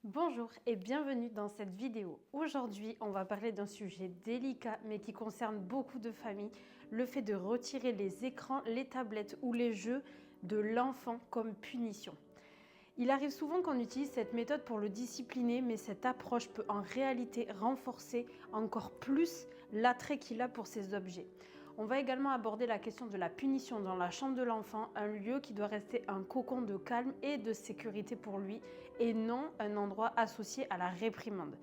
Bonjour et bienvenue dans cette vidéo. Aujourd'hui, on va parler d'un sujet délicat mais qui concerne beaucoup de familles, le fait de retirer les écrans, les tablettes ou les jeux de l'enfant comme punition. Il arrive souvent qu'on utilise cette méthode pour le discipliner, mais cette approche peut en réalité renforcer encore plus l'attrait qu'il a pour ces objets. On va également aborder la question de la punition dans la chambre de l'enfant, un lieu qui doit rester un cocon de calme et de sécurité pour lui, et non un endroit associé à la réprimande.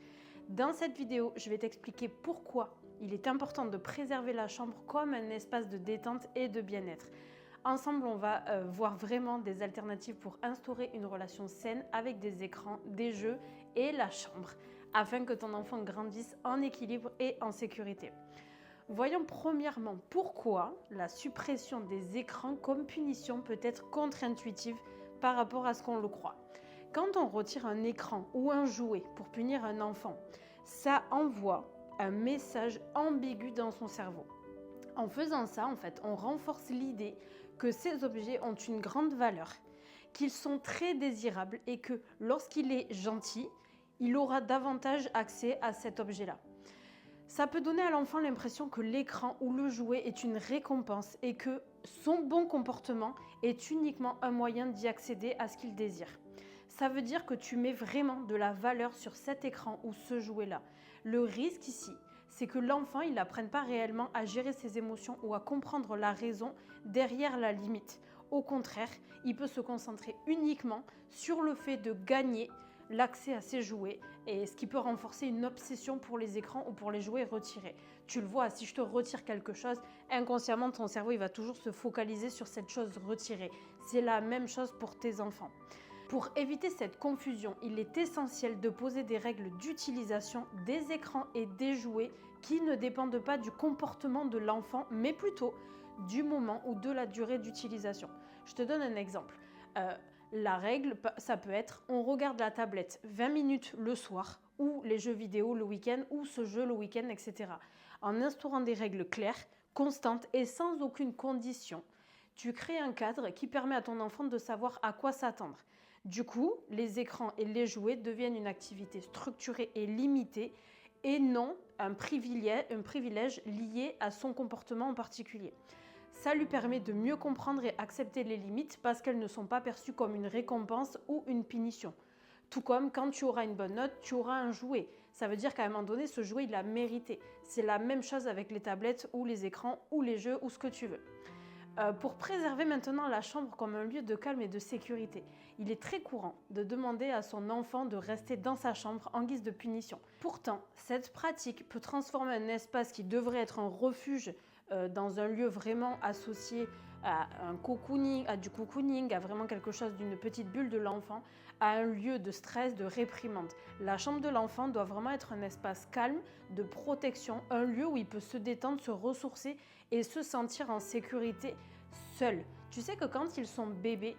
Dans cette vidéo, je vais t'expliquer pourquoi il est important de préserver la chambre comme un espace de détente et de bien-être. Ensemble, on va voir vraiment des alternatives pour instaurer une relation saine avec des écrans, des jeux et la chambre, afin que ton enfant grandisse en équilibre et en sécurité. Voyons premièrement pourquoi la suppression des écrans comme punition peut être contre-intuitive par rapport à ce qu'on le croit. Quand on retire un écran ou un jouet pour punir un enfant, ça envoie un message ambigu dans son cerveau. En faisant ça, en fait, on renforce l'idée que ces objets ont une grande valeur, qu'ils sont très désirables et que lorsqu'il est gentil, il aura davantage accès à cet objet-là. Ça peut donner à l'enfant l'impression que l'écran ou le jouet est une récompense et que son bon comportement est uniquement un moyen d'y accéder à ce qu'il désire. Ça veut dire que tu mets vraiment de la valeur sur cet écran ou ce jouet-là. Le risque ici, c'est que l'enfant il n'apprenne pas réellement à gérer ses émotions ou à comprendre la raison derrière la limite. Au contraire, il peut se concentrer uniquement sur le fait de gagner l'accès à ces jouets et ce qui peut renforcer une obsession pour les écrans ou pour les jouets retirés. Tu le vois, si je te retire quelque chose, inconsciemment ton cerveau il va toujours se focaliser sur cette chose retirée. C'est la même chose pour tes enfants. Pour éviter cette confusion, il est essentiel de poser des règles d'utilisation des écrans et des jouets qui ne dépendent pas du comportement de l'enfant, mais plutôt du moment ou de la durée d'utilisation. Je te donne un exemple. La règle, ça peut être on regarde la tablette 20 minutes le soir ou les jeux vidéo le week-end ou ce jeu le week-end, etc. En instaurant des règles claires, constantes et sans aucune condition, tu crées un cadre qui permet à ton enfant de savoir à quoi s'attendre. Du coup, les écrans et les jouets deviennent une activité structurée et limitée et non un privilège lié à son comportement en particulier. Ça lui permet de mieux comprendre et accepter les limites parce qu'elles ne sont pas perçues comme une récompense ou une punition. Tout comme quand tu auras une bonne note, tu auras un jouet. Ça veut dire qu'à un moment donné, ce jouet, il a mérité. C'est la même chose avec les tablettes ou les écrans ou les jeux ou ce que tu veux. Pour préserver maintenant la chambre comme un lieu de calme et de sécurité, il est très courant de demander à son enfant de rester dans sa chambre en guise de punition. Pourtant, cette pratique peut transformer un espace qui devrait être un refuge dans un lieu vraiment associé à du cocooning, à vraiment quelque chose d'une petite bulle de l'enfant, à un lieu de stress, de réprimande. La chambre de l'enfant doit vraiment être un espace calme, de protection, un lieu où il peut se détendre, se ressourcer et se sentir en sécurité seul. Tu sais que quand ils sont bébés,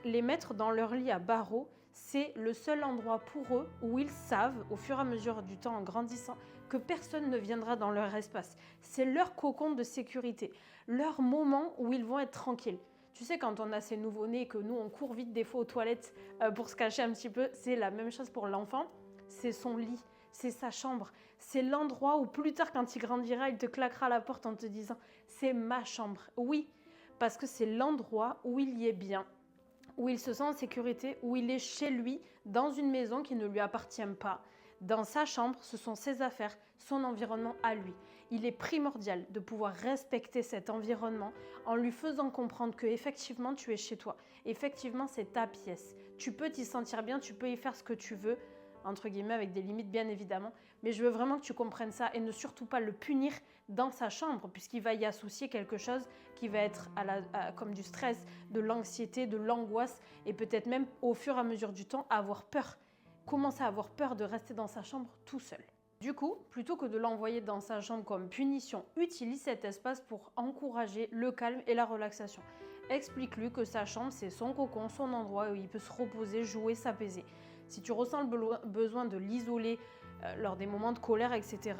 les mettre dans leur lit à barreaux, c'est le seul endroit pour eux où ils savent, au fur et à mesure du temps en grandissant, que personne ne viendra dans leur espace. C'est leur cocon de sécurité, leur moment où ils vont être tranquilles. Tu sais, quand on a ces nouveau-nés et que nous, on court vite des fois aux toilettes pour se cacher un petit peu, c'est la même chose pour l'enfant. C'est son lit, c'est sa chambre, c'est l'endroit où plus tard, quand il grandira, il te claquera la porte en te disant « c'est ma chambre ». Oui, parce que c'est l'endroit où il y est bien, où il se sent en sécurité, où il est chez lui, dans une maison qui ne lui appartient pas. Dans sa chambre, ce sont ses affaires, son environnement à lui. Il est primordial de pouvoir respecter cet environnement en lui faisant comprendre que effectivement tu es chez toi. Effectivement, c'est ta pièce. Tu peux t'y sentir bien, tu peux y faire ce que tu veux, entre guillemets, avec des limites bien évidemment, mais je veux vraiment que tu comprennes ça et ne surtout pas le punir dans sa chambre, puisqu'il va y associer quelque chose qui va être comme du stress, de l'anxiété, de l'angoisse, et peut-être même au fur et à mesure du temps avoir peur. Commencer à avoir peur de rester dans sa chambre tout seul. Du coup, plutôt que de l'envoyer dans sa chambre comme punition, utilise cet espace pour encourager le calme et la relaxation. Explique-lui que sa chambre, c'est son cocon, son endroit où il peut se reposer, jouer, s'apaiser. Si tu ressens le besoin de l'isoler lors des moments de colère, etc.,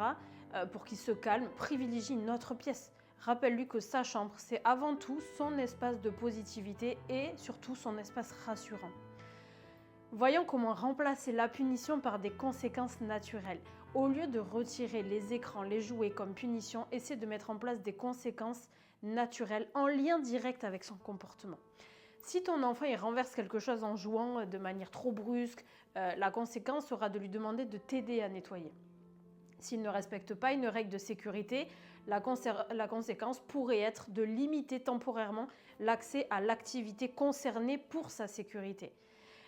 pour qu'il se calme, privilégie une autre pièce. Rappelle-lui que sa chambre, c'est avant tout son espace de positivité et surtout son espace rassurant. Voyons comment remplacer la punition par des conséquences naturelles. Au lieu de retirer les écrans, les jouets comme punition, essaie de mettre en place des conséquences naturelles en lien direct avec son comportement. Si ton enfant il renverse quelque chose en jouant de manière trop brusque, la conséquence sera de lui demander de t'aider à nettoyer. S'il ne respecte pas une règle de sécurité, la conséquence pourrait être de limiter temporairement l'accès à l'activité concernée pour sa sécurité.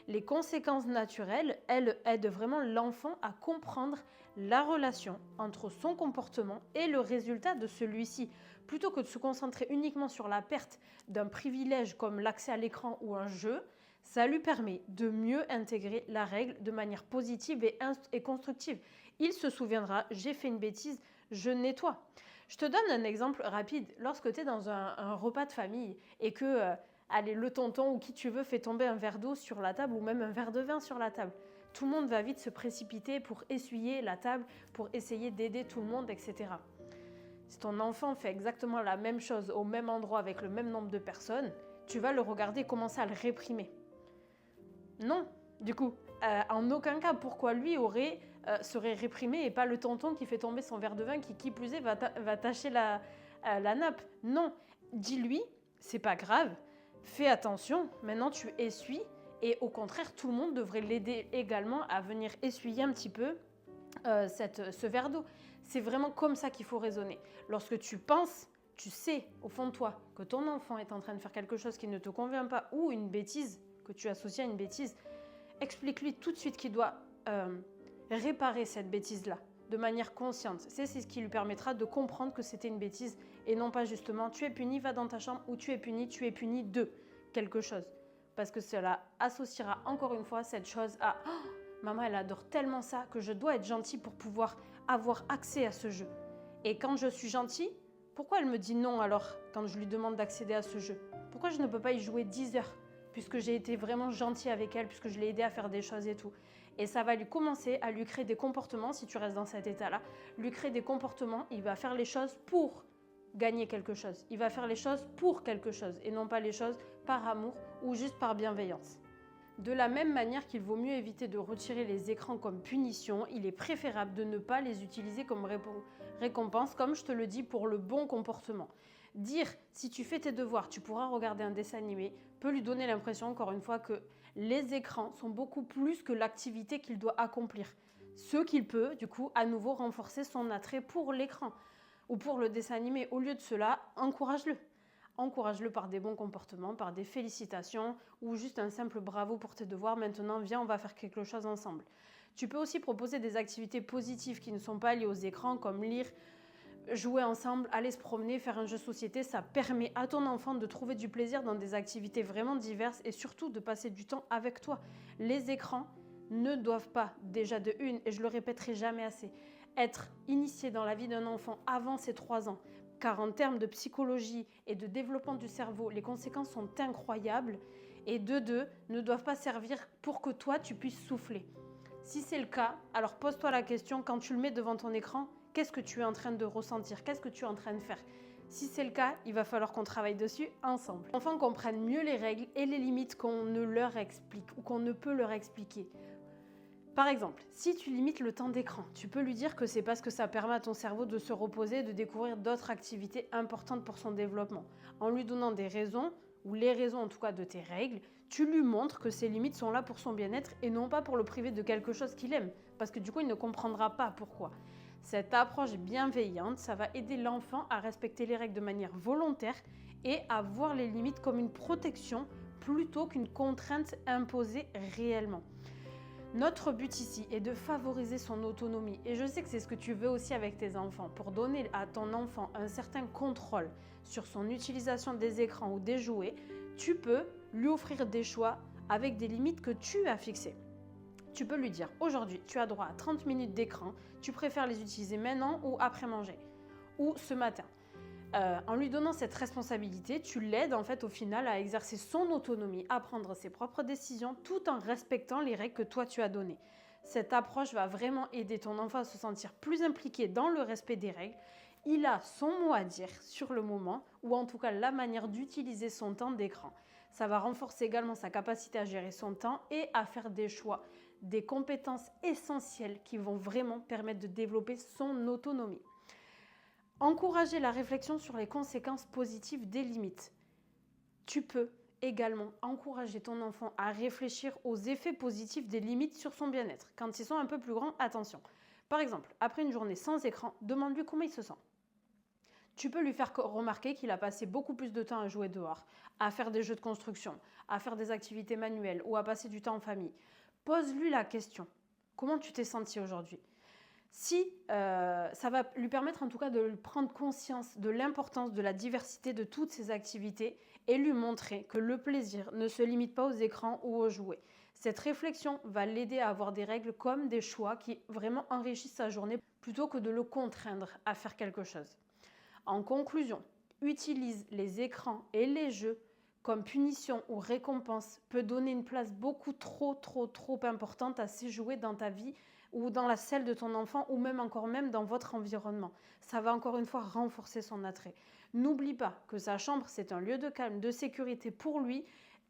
Les conséquences naturelles, elles, aident vraiment l'enfant à comprendre la relation entre son comportement et le résultat de celui-ci. Plutôt que de se concentrer uniquement sur la perte d'un privilège comme l'accès à l'écran ou un jeu, ça lui permet de mieux intégrer la règle de manière positive et constructive. Il se souviendra, j'ai fait une bêtise, je nettoie. Je te donne un exemple rapide. Lorsque tu es dans un repas de famille et que allez, le tonton ou qui tu veux fait tomber un verre d'eau sur la table ou même un verre de vin sur la table, tout le monde va vite se précipiter pour essuyer la table, pour essayer d'aider tout le monde, etc. Si ton enfant fait exactement la même chose au même endroit avec le même nombre de personnes, tu vas le regarder et commencer à le réprimer. Non, du coup, en aucun cas, pourquoi lui serait réprimé et pas le tonton qui fait tomber son verre de vin qui plus est, va tacher la nappe. Non, dis-lui, c'est pas grave, fais attention, maintenant tu essuies et au contraire, tout le monde devrait l'aider également à venir essuyer un petit peu ce verre d'eau. C'est vraiment comme ça qu'il faut raisonner. Lorsque tu penses, tu sais au fond de toi que ton enfant est en train de faire quelque chose qui ne te convient pas ou une bêtise, que tu associes à une bêtise, explique-lui tout de suite qu'il doit réparer cette bêtise-là de manière consciente. C'est ce qui lui permettra de comprendre que c'était une bêtise et non pas justement tu es puni, va dans ta chambre ou tu es puni de quelque chose. Parce que cela associera encore une fois cette chose à oh, maman elle adore tellement ça que je dois être gentil pour pouvoir avoir accès à ce jeu. Et quand je suis gentil, pourquoi elle me dit non alors quand je lui demande d'accéder à ce jeu? Pourquoi je ne peux pas y jouer 10 heures puisque j'ai été vraiment gentil avec elle, puisque je l'ai aidé à faire des choses et tout. Et ça va lui commencer à lui créer des comportements, si tu restes dans cet état-là, lui créer des comportements, il va faire les choses pour gagner quelque chose. Il va faire les choses pour quelque chose et non pas les choses par amour ou juste par bienveillance. De la même manière qu'il vaut mieux éviter de retirer les écrans comme punition, il est préférable de ne pas les utiliser comme récompense, comme je te le dis, pour le bon comportement. Dire si tu fais tes devoirs, tu pourras regarder un dessin animé, peut lui donner l'impression, encore une fois, que les écrans sont beaucoup plus que l'activité qu'il doit accomplir. Ce qu'il peut, du coup, à nouveau renforcer son attrait pour l'écran ou pour le dessin animé. Au lieu de cela, encourage-le. Encourage-le par des bons comportements, par des félicitations ou juste un simple bravo pour tes devoirs. Maintenant, viens, on va faire quelque chose ensemble. Tu peux aussi proposer des activités positives qui ne sont pas liées aux écrans, comme lire, jouer ensemble, aller se promener, faire un jeu de société. Ça permet à ton enfant de trouver du plaisir dans des activités vraiment diverses et surtout de passer du temps avec toi. Les écrans ne doivent pas, déjà de une, et je le répéterai jamais assez, être initiés dans la vie d'un enfant avant ses 3 ans. Car en termes de psychologie et de développement du cerveau, les conséquences sont incroyables. Et de deux, ne doivent pas servir pour que toi, tu puisses souffler. Si c'est le cas, alors pose-toi la question, quand tu le mets devant ton écran, qu'est-ce que tu es en train de ressentir? Qu'est-ce que tu es en train de faire? Si c'est le cas, il va falloir qu'on travaille dessus ensemble. Les enfants comprennent mieux les règles et les limites qu'on ne leur explique ou qu'on ne peut leur expliquer. Par exemple, si tu limites le temps d'écran, tu peux lui dire que c'est parce que ça permet à ton cerveau de se reposer, de découvrir d'autres activités importantes pour son développement. En lui donnant des raisons, ou les raisons en tout cas de tes règles, tu lui montres que ces limites sont là pour son bien-être et non pas pour le priver de quelque chose qu'il aime. Parce que du coup, il ne comprendra pas pourquoi. Cette approche bienveillante, ça va aider l'enfant à respecter les règles de manière volontaire et à voir les limites comme une protection plutôt qu'une contrainte imposée réellement. Notre but ici est de favoriser son autonomie et je sais que c'est ce que tu veux aussi avec tes enfants. Pour donner à ton enfant un certain contrôle sur son utilisation des écrans ou des jouets, tu peux lui offrir des choix avec des limites que tu as fixées. Tu peux lui dire aujourd'hui tu as droit à 30 minutes d'écran, tu préfères les utiliser maintenant ou après manger ou ce matin. En lui donnant cette responsabilité, tu l'aides en fait au final à exercer son autonomie, à prendre ses propres décisions tout en respectant les règles que toi tu as données. Cette approche va vraiment aider ton enfant à se sentir plus impliqué dans le respect des règles. Il a son mot à dire sur le moment ou en tout cas la manière d'utiliser son temps d'écran. Ça va renforcer également sa capacité à gérer son temps et à faire des choix, des compétences essentielles qui vont vraiment permettre de développer son autonomie. Encourager la réflexion sur les conséquences positives des limites. Tu peux également encourager ton enfant à réfléchir aux effets positifs des limites sur son bien-être. Quand ils sont un peu plus grands, attention. Par exemple, après une journée sans écran, demande-lui comment il se sent. Tu peux lui faire remarquer qu'il a passé beaucoup plus de temps à jouer dehors, à faire des jeux de construction, à faire des activités manuelles ou à passer du temps en famille. Pose-lui la question. Comment tu t'es senti aujourd'hui ? Si ça va lui permettre en tout cas de prendre conscience de l'importance de la diversité de toutes ces activités et lui montrer que le plaisir ne se limite pas aux écrans ou aux jouets. Cette réflexion va l'aider à avoir des règles comme des choix qui vraiment enrichissent sa journée plutôt que de le contraindre à faire quelque chose. En conclusion, utilise les écrans et les jeux comme punition ou récompense peut donner une place beaucoup trop importante à ces jouets dans ta vie ou dans la celle de ton enfant ou même encore même dans votre environnement. Ça va encore une fois renforcer son attrait. N'oublie pas que sa chambre, c'est un lieu de calme, de sécurité pour lui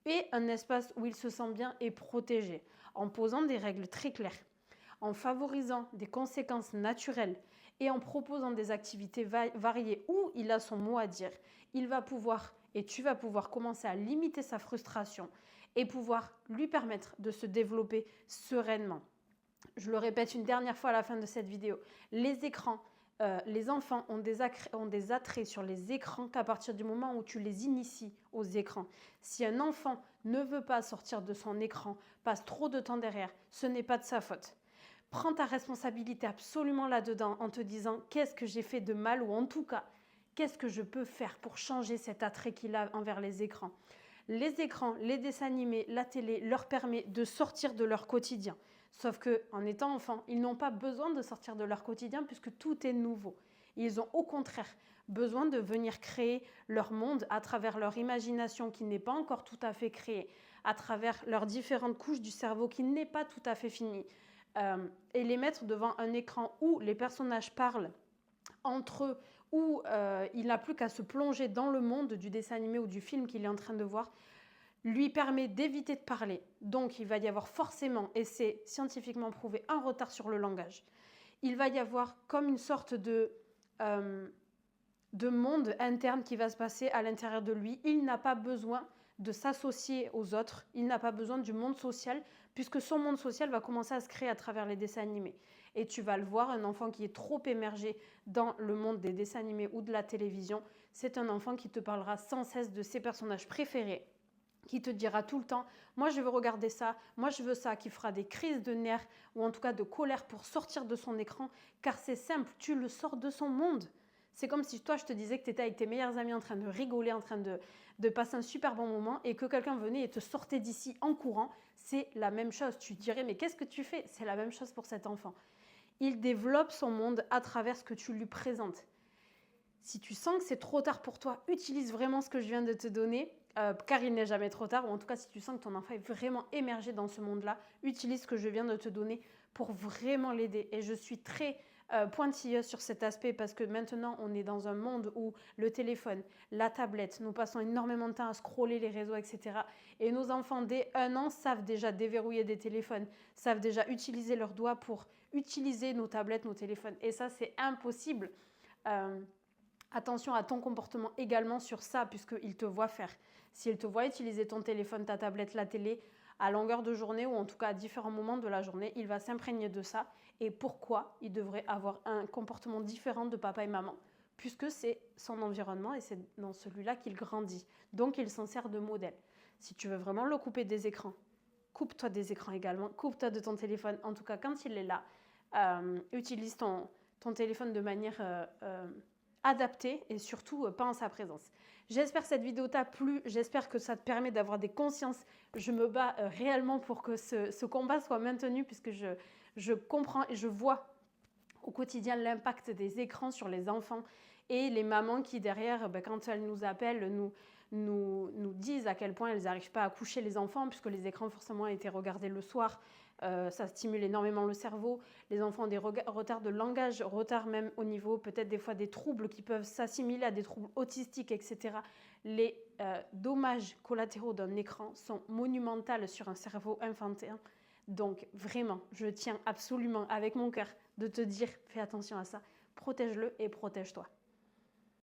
et un espace où il se sent bien et protégé, en posant des règles très claires, en favorisant des conséquences naturelles et en proposant des activités variées où il a son mot à dire. Il va pouvoir et tu vas pouvoir commencer à limiter sa frustration et pouvoir lui permettre de se développer sereinement. Je le répète une dernière fois à la fin de cette vidéo, les écrans, les enfants ont des attraits sur les écrans qu'à partir du moment où tu les inities aux écrans. Si un enfant ne veut pas sortir de son écran, passe trop de temps derrière, ce n'est pas de sa faute. Prends ta responsabilité absolument là-dedans en te disant qu'est-ce que j'ai fait de mal ou en tout cas, qu'est-ce que je peux faire pour changer cet attrait qu'il a envers les écrans. Les écrans, les dessins animés, la télé leur permet de sortir de leur quotidien. Sauf qu'en étant enfant, ils n'ont pas besoin de sortir de leur quotidien puisque tout est nouveau. Ils ont au contraire besoin de venir créer leur monde à travers leur imagination qui n'est pas encore tout à fait créée, à travers leurs différentes couches du cerveau qui n'est pas tout à fait finie. Et les mettre devant un écran où les personnages parlent entre eux, où il n'a plus qu'à se plonger dans le monde du dessin animé ou du film qu'il est en train de voir, lui permet d'éviter de parler. Donc, il va y avoir forcément, et c'est scientifiquement prouvé, un retard sur le langage. Il va y avoir comme une sorte de monde interne qui va se passer à l'intérieur de lui. Il n'a pas besoin de s'associer aux autres. Il n'a pas besoin du monde social, puisque son monde social va commencer à se créer à travers les dessins animés. Et tu vas le voir, un enfant qui est trop émergé dans le monde des dessins animés ou de la télévision, c'est un enfant qui te parlera sans cesse de ses personnages préférés, qui te dira tout le temps « moi je veux regarder ça, moi je veux ça », qui fera des crises de nerfs ou en tout cas de colère pour sortir de son écran, car c'est simple, tu le sors de son monde. C'est comme si toi je te disais que tu étais avec tes meilleurs amis en train de rigoler, en train de passer un super bon moment et que quelqu'un venait et te sortait d'ici en courant, c'est la même chose. Tu dirais mais qu'est-ce que tu fais ? C'est la même chose pour cet enfant. Il développe son monde à travers ce que tu lui présentes. Si tu sens que c'est trop tard pour toi, utilise vraiment ce que je viens de te donner, car il n'est jamais trop tard, ou en tout cas si tu sens que ton enfant est vraiment émergé dans ce monde-là, utilise ce que je viens de te donner pour vraiment l'aider. Et je suis très pointilleuse sur cet aspect parce que maintenant on est dans un monde où le téléphone, la tablette, nous passons énormément de temps à scroller les réseaux, etc. Et nos enfants dès 1 an savent déjà déverrouiller des téléphones, savent déjà utiliser leurs doigts pour utiliser nos tablettes, nos téléphones. Et ça c'est impossible. Attention à ton comportement également sur ça, puisqu'il te voit faire. S'il te voit utiliser ton téléphone, ta tablette, la télé, à longueur de journée, ou en tout cas à différents moments de la journée, il va s'imprégner de ça. Et pourquoi il devrait avoir un comportement différent de papa et maman ? Puisque c'est son environnement et c'est dans celui-là qu'il grandit. Donc il s'en sert de modèle. Si tu veux vraiment le couper des écrans, coupe-toi des écrans également, coupe-toi de ton téléphone. En tout cas, quand il est là, utilise ton téléphone de manière adaptée et surtout pas en sa présence. J'espère que cette vidéo t'a plu, j'espère que ça te permet d'avoir des consciences. Je me bats réellement pour que ce combat soit maintenu puisque je comprends et je vois au quotidien l'impact des écrans sur les enfants et les mamans qui derrière, quand elles nous appellent, nous disent à quel point elles n'arrivent pas à coucher les enfants, puisque les écrans forcément ont été regardés le soir. Ça stimule énormément le cerveau. Les enfants ont des retards de langage, retards même au niveau peut-être des fois des troubles qui peuvent s'assimiler à des troubles autistiques, etc. Les dommages collatéraux d'un écran sont monumentaux sur un cerveau infantin. Donc vraiment, je tiens absolument avec mon cœur de te dire, fais attention à ça, protège-le et protège-toi.